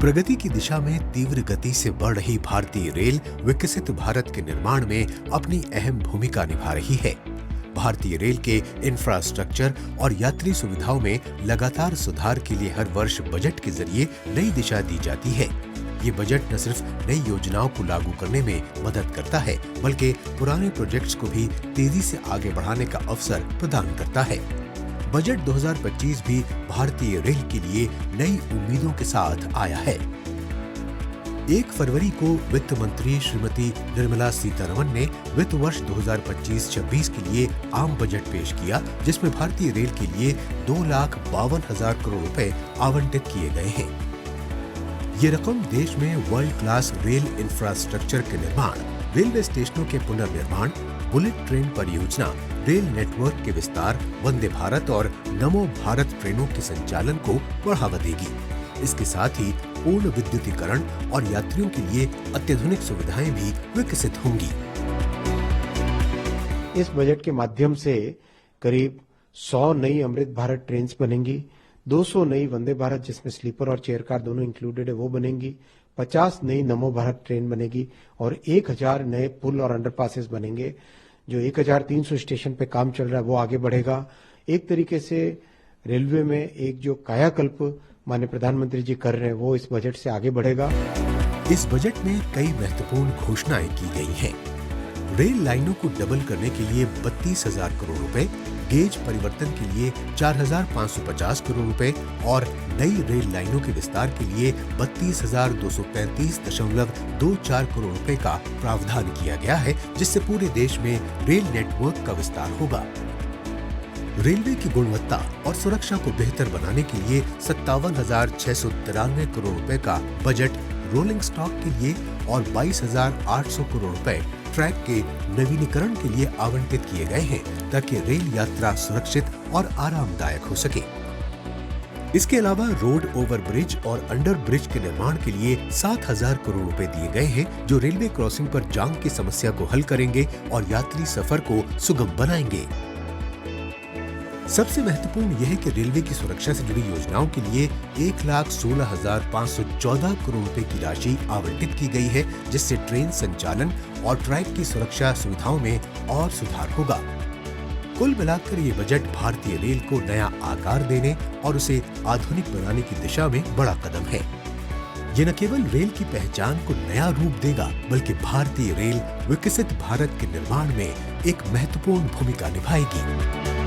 प्रगति की दिशा में तीव्र गति से बढ़ रही भारतीय रेल विकसित भारत के निर्माण में अपनी अहम भूमिका निभा रही है। भारतीय रेल के इंफ्रास्ट्रक्चर और यात्री सुविधाओं में लगातार सुधार के लिए हर वर्ष बजट के जरिए नई दिशा दी जाती है। ये बजट न सिर्फ नई योजनाओं को लागू करने में मदद करता है, बल्कि पुराने प्रोजेक्ट्स को भी तेजी से आगे बढ़ाने का अवसर प्रदान करता है। बजट 2025 भी भारतीय रेल के लिए नई उम्मीदों के साथ आया है। 1 फरवरी को वित्त मंत्री श्रीमती निर्मला सीतारमण ने वित्त वर्ष 2025-26 के लिए आम बजट पेश किया, जिसमें भारतीय रेल के लिए 2,52,000 करोड़ रुपए आवंटित किए गए हैं। ये रकम देश में वर्ल्ड क्लास रेल इंफ्रास्ट्रक्चर के निर्माण, रेलवे स्टेशनों के पुनर्निर्माण, बुलेट ट्रेन परियोजना, रेल नेटवर्क के विस्तार, वंदे भारत और नमो भारत ट्रेनों के संचालन को बढ़ावा देगी। इसके साथ ही पूर्ण विद्युतीकरण और यात्रियों के लिए अत्याधुनिक सुविधाएं भी विकसित होंगी। इस बजट के माध्यम से करीब 100 नई अमृत भारत ट्रेन बनेंगी, 200 नई वंदे भारत जिसमें स्लीपर और चेयर कार दोनों इंक्लूडेड है वो बनेंगी, 50 नई नमो भारत ट्रेन बनेगी और 1000 नए पुल और अंडरपासेस बनेंगे। जो 1300 स्टेशन पे काम चल रहा है वो आगे बढ़ेगा। एक तरीके से रेलवे में एक जो कायाकल्प माननीय प्रधानमंत्री जी कर रहे हैं वो इस बजट से आगे बढ़ेगा। इस बजट में कई महत्वपूर्ण घोषणाएं की गई हैं। रेल लाइनों को डबल करने के लिए 32,000 करोड़ रुपए, गेज परिवर्तन के लिए 4,550 करोड़ रुपए और नई रेल लाइनों के विस्तार के लिए 32,235.24 करोड़ रुपए का प्रावधान किया गया है, जिससे पूरे देश में रेल नेटवर्क का विस्तार होगा। रेलवे की गुणवत्ता और सुरक्षा को बेहतर बनाने के लिए 57,693 करोड़ रुपए का बजट रोलिंग स्टॉक के लिए और 22,800 करोड़ रुपए ट्रैक के नवीनीकरण के लिए आवंटित किए गए हैं, ताकि रेल यात्रा सुरक्षित और आरामदायक हो सके। इसके अलावा रोड ओवर ब्रिज और अंडर ब्रिज के निर्माण के लिए 7,000 करोड़ रुपए दिए गए हैं, जो रेलवे क्रॉसिंग पर जाम की समस्या को हल करेंगे और यात्री सफर को सुगम बनाएंगे। सबसे महत्वपूर्ण यह है कि रेलवे की सुरक्षा से जुड़ी योजनाओं के लिए 1,16,514 करोड़ रुपए की राशि आवंटित की गई है, जिससे ट्रेन संचालन और ट्रैक की सुरक्षा सुविधाओं में और सुधार होगा। कुल मिलाकर ये बजट भारतीय रेल को नया आकार देने और उसे आधुनिक बनाने की दिशा में बड़ा कदम है। ये न केवल रेल की पहचान को नया रूप देगा, बल्कि भारतीय रेल विकसित भारत के निर्माण में एक महत्वपूर्ण भूमिका निभाएगी।